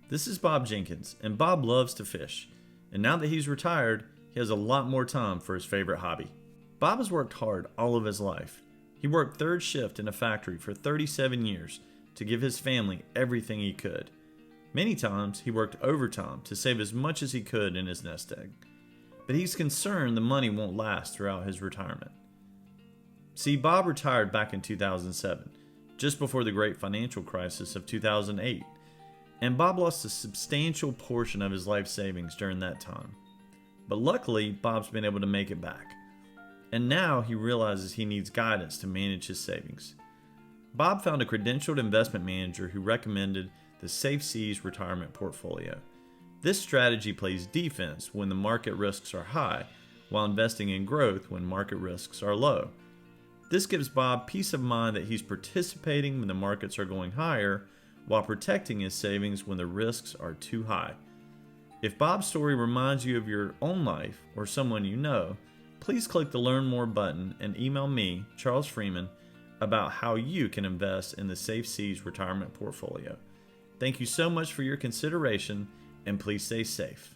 This is Bob Jenkins, and Bob loves to fish. And now that he's retired, he has a lot more time for his favorite hobby. Bob has worked hard all of his life. He worked third shift in a factory for 37 years to give his family everything he could. Many times, he worked overtime to save as much as he could in his nest egg. But he's concerned the money won't last throughout his retirement. See, Bob retired back in 2007, just before the great financial crisis of 2008. And Bob lost a substantial portion of his life savings during that time. But luckily, Bob's been able to make it back. And now he realizes he needs guidance to manage his savings. Bob found a credentialed investment manager who recommended the Safe Seas retirement portfolio. This strategy plays defense when the market risks are high, while investing in growth when market risks are low. This gives Bob peace of mind that he's participating when the markets are going higher, while protecting his savings when the risks are too high. If Bob's story reminds you of your own life or someone you know, please click the Learn More button and email me, Charles Freeman, about how you can invest in the Safe Seas retirement portfolio. Thank you so much for your consideration, and please stay safe.